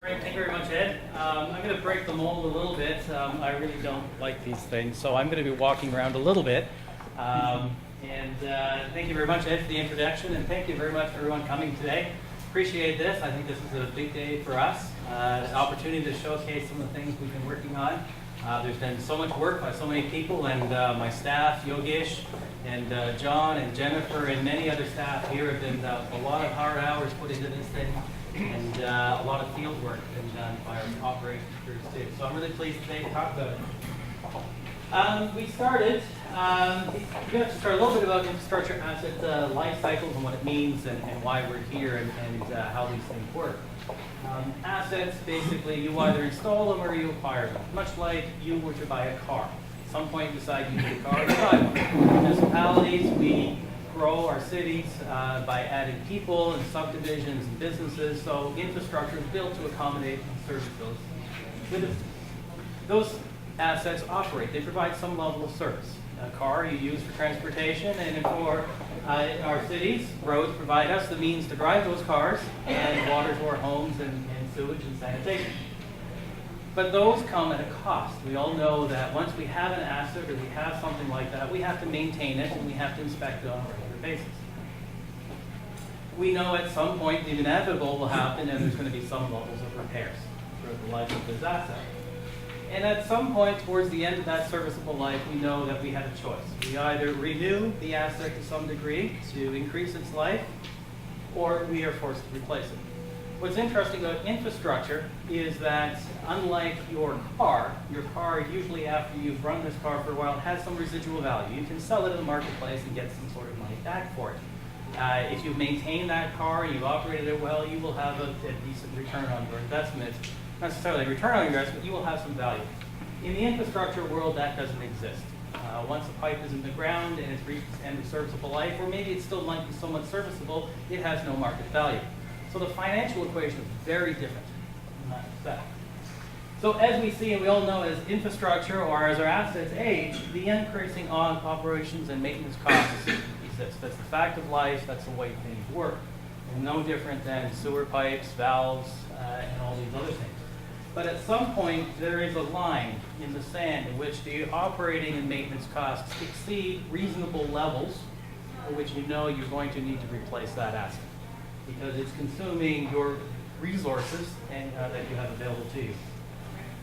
Great, thank you very much, Ed. I'm going to break the mold a little bit. I really don't like these things, so I'm going to be walking around a little bit. Thank you very much, Ed, for the introduction, and thank you very much for everyone coming today. Appreciate this. I think this is a big day for us. An opportunity to showcase some of the things we've been working on. There's been so much work by so many people, and my staff, Yogesh, and John, and Jennifer, and many other staff here have been a lot of hard hours put into this thing, and a lot of field work been done by our operations crews too. So I'm really pleased today to talk about it. We started, we're going to start a little bit about infrastructure asset life cycles and what it means and why we're here and how these things work. Assets, basically, you either install them or you acquire them, much like you were to buy a car. At some point you decide you need a car, you buy one. Municipalities, we grow our cities by adding people and subdivisions and businesses, so infrastructure is built to accommodate and service those assets operate. They provide some level of service. A car you use for transportation, and for our cities, roads provide us the means to drive those cars and water to our homes and sewage and sanitation. But those come at a cost. We all know that once we have an asset or we have something like that, we have to maintain it and we have to inspect it on a regular basis. We know at some point the inevitable will happen and there's going to be some levels of repairs throughout the life of this asset. And at some point towards the end of that serviceable life, we know that we have a choice. We either renew the asset to some degree to increase its life, or we are forced to replace it. What's interesting about infrastructure is that unlike your car usually after you've run this car for a while has some residual value. You can sell it in the marketplace and get some sort of money back for it. If you maintain that car and you've operated it well, you will have a decent return on your investment. Not necessarily a return on your investment, you will have some value. In the infrastructure world, that doesn't exist. Once a pipe is in the ground and it's reached its end of serviceable life, or maybe it still might be somewhat serviceable, it has no market value. So the financial equation is very different in that respect. So as we see, and we all know, as infrastructure or as our assets age, the increasing operations and maintenance costs exist. That's the fact of life, that's the way things work. And no different than sewer pipes, valves, and all these other things. But at some point, there is a line in the sand in which the operating and maintenance costs exceed reasonable levels for which you know you're going to need to replace that asset because it's consuming your resources and, that you have available to you.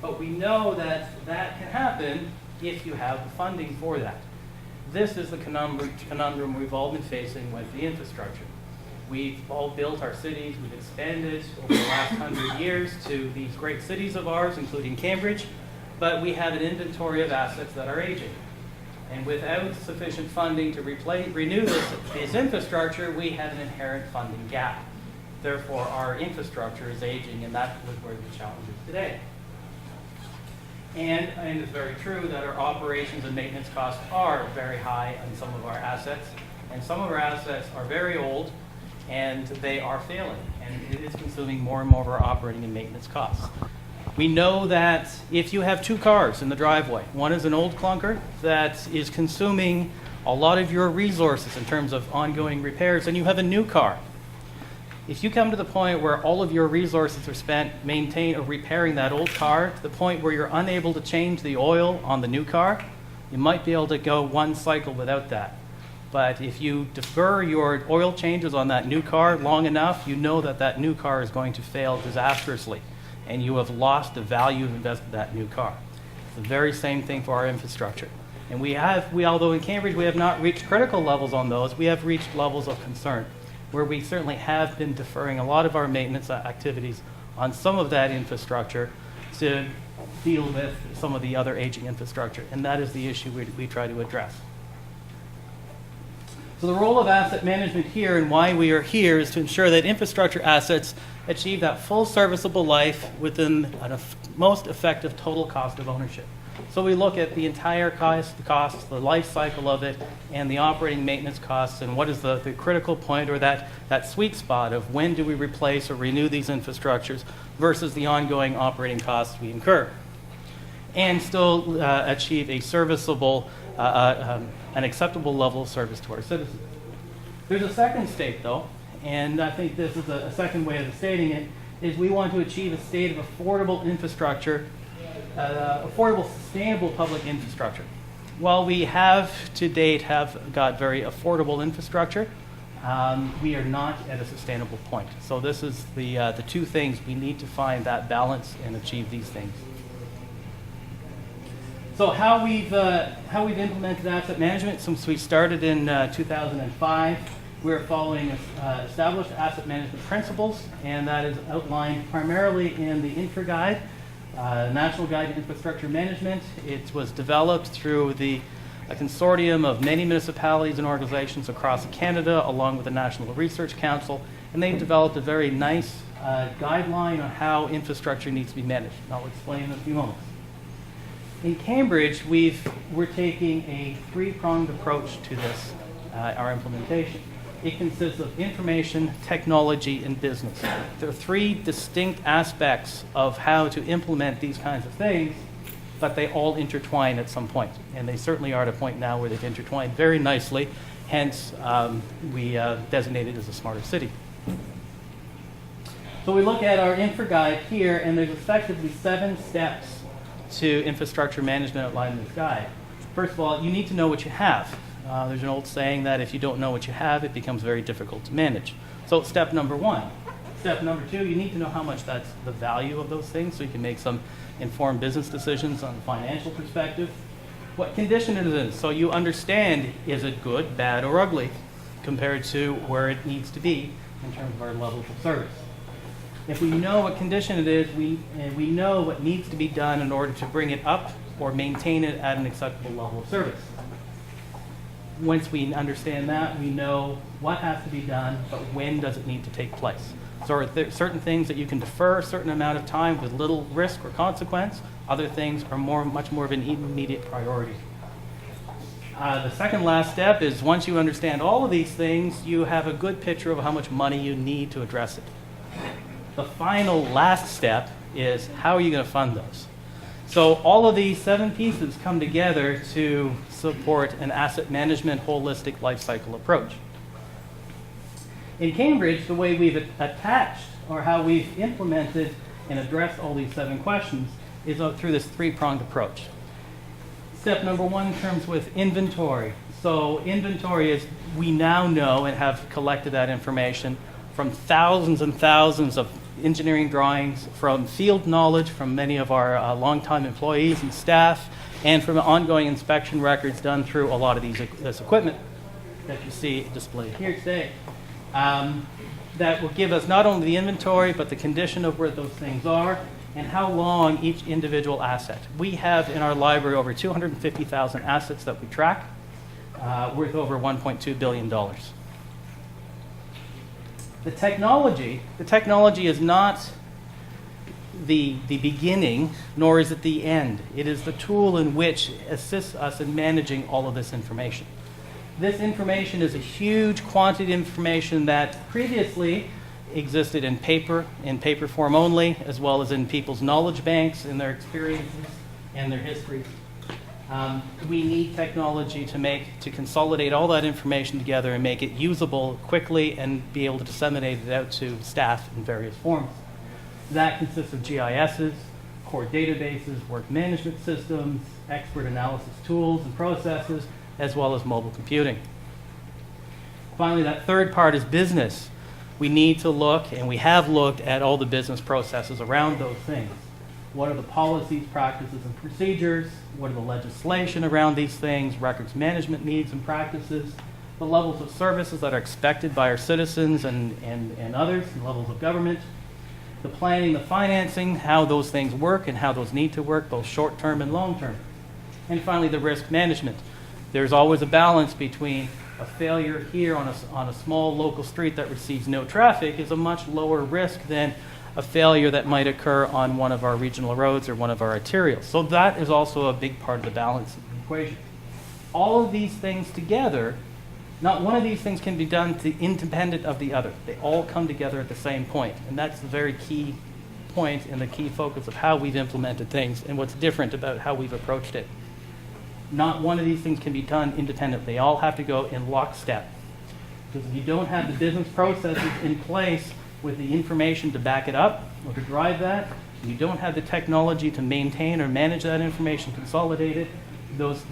But we know that that can happen if you have the funding for that. This is the conundrum we've all been facing with the infrastructure. We've all built our cities, we've expanded over the last 100 years to these great cities of ours, including Cambridge, but we have an inventory of assets that are aging. And without sufficient funding to renew this infrastructure, we have an inherent funding gap. Therefore, our infrastructure is aging, and that's where the challenge is today. And it's very true that our operations and maintenance costs are very high on some of our assets, and some of our assets are very old, and they are failing, and it is consuming more and more of our operating and maintenance costs. We know that if you have two cars in the driveway, one is an old clunker that is consuming a lot of your resources in terms of ongoing repairs, and you have a new car. If you come to the point where all of your resources are spent maintaining or repairing that old car to the point where you're unable to change the oil on the new car, you might be able to go one cycle without that. But if you defer your oil changes on that new car long enough, you know that that new car is going to fail disastrously, and you have lost the value of investing in that new car. It's the very same thing for our infrastructure. And although in Cambridge we have not reached critical levels on those, we have reached levels of concern, where we certainly have been deferring a lot of our maintenance activities on some of that infrastructure to deal with some of the other aging infrastructure. And that is the issue we try to address. So the role of asset management here and why we are here is to ensure that infrastructure assets achieve that full serviceable life within a most effective total cost of ownership. So we look at the entire cost, the life cycle of it, and the operating maintenance costs, and what is the critical point or that sweet spot of when do we replace or renew these infrastructures versus the ongoing operating costs we incur, and still achieve a serviceable an acceptable level of service to our citizens. There's a second state, though, and I think this is a second way of stating it, is we want to achieve a state of affordable infrastructure, affordable, sustainable public infrastructure. While we have to date got very affordable infrastructure, we are not at a sustainable point. So this is the two things. We need to find that balance and achieve these things. So how we've implemented asset management since we started in 2005, we're following established asset management principles, and that is outlined primarily in the Infra Guide, National Guide to Infrastructure Management. It was developed through a consortium of many municipalities and organizations across Canada, along with the National Research Council, and they've developed a very nice guideline on how infrastructure needs to be managed. And I'll explain in a few moments. In Cambridge, we're taking a three-pronged approach to this, our implementation. It consists of information, technology, and business. There are three distinct aspects of how to implement these kinds of things, but they all intertwine at some point. And they certainly are at a point now where they've intertwined very nicely. Hence, we designate it as a smarter city. So we look at our infra guide here, and there's effectively 7 steps to infrastructure management outlined in this guide. First of all, you need to know what you have. There's an old saying that if you don't know what you have, it becomes very difficult to manage. So step number 1. Step number 2, you need to know how much that's the value of those things so you can make some informed business decisions on a financial perspective. What condition it is in, so you understand, is it good, bad, or ugly compared to where it needs to be in terms of our levels of service. If we know what condition it is, we know what needs to be done in order to bring it up or maintain it at an acceptable level of service. Once we understand that, we know what has to be done, but when does it need to take place. So are there certain things that you can defer a certain amount of time with little risk or consequence? Other things are much more of an immediate priority. The second last step is once you understand all of these things, you have a good picture of how much money you need to address it. The final last step is how are you going to fund those? So all of these 7 pieces come together to support an asset management holistic life cycle approach. In Cambridge, the way we've attached or how we've implemented and addressed all these 7 questions is through this 3-pronged approach. Step number 1 comes with inventory. So inventory is we now know and have collected that information from thousands and thousands of engineering drawings, from field knowledge from many of our longtime employees and staff, and from ongoing inspection records done through a lot of this equipment that you see displayed here today. That will give us not only the inventory, but the condition of where those things are and how long each individual asset. We have in our library over 250,000 assets that we track, worth over $1.2 billion. The technology is not the beginning, nor is it the end. It is the tool in which assists us in managing all of this information. This information is a huge quantity of information that previously existed in paper form only, as well as in people's knowledge banks and their experiences and their histories. We need technology to consolidate all that information together and make it usable quickly and be able to disseminate it out to staff in various forms. That consists of GISs, core databases, work management systems, expert analysis tools and processes, as well as mobile computing. Finally, that third part is business. We need to look, and we have looked at all the business processes around those things. What are the policies, practices, and procedures? What are the legislation around these things? Records management needs and practices? The levels of services that are expected by our citizens and others, and levels of government. The planning, the financing, how those things work and how those need to work, both short-term and long-term. And finally, the risk management. There's always a balance between a failure here on a small local street that receives no traffic is a much lower risk than a failure that might occur on one of our regional roads or one of our arterials. So that is also a big part of the balance of the equation. All of these things together, not one of these things can be done independent of the other. They all come together at the same point. And that's the very key point and the key focus of how we've implemented things and what's different about how we've approached it. Not one of these things can be done independently. They all have to go in lockstep. Because if you don't have the business processes in place with the information to back it up, or to drive that, and you don't have the technology to maintain or manage that information, consolidate it,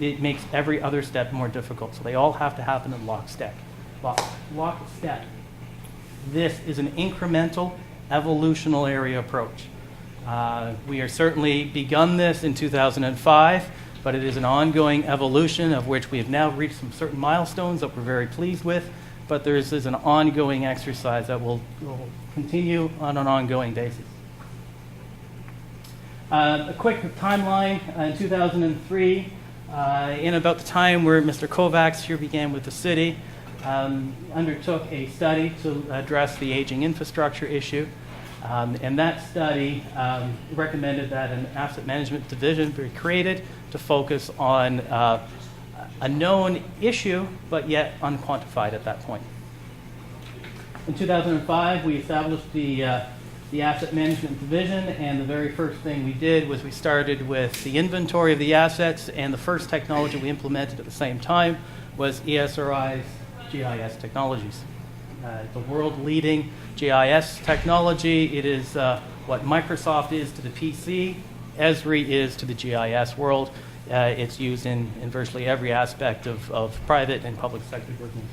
it makes every other step more difficult. So they all have to happen in lockstep. Lockstep. This is an incremental, evolutionary approach. We are certainly begun this in 2005, but it is an ongoing evolution of which we have now reached some certain milestones that we're very pleased with, but there is an ongoing exercise that will continue on an ongoing basis. A quick timeline. In 2003, in about the time where Mr. Kovacs here began with the city, undertook a study to address the aging infrastructure issue. And that study recommended that an asset management division be created to focus on a known issue, but yet unquantified at that point. In 2005, we established the asset management division, and the very first thing we did was we started with the inventory of the assets, and the first technology we implemented at the same time was ESRI's GIS technologies. The world-leading GIS technology. It is what Microsoft is to the PC, Esri is to the GIS world. It's used in virtually every aspect of private and public sector business.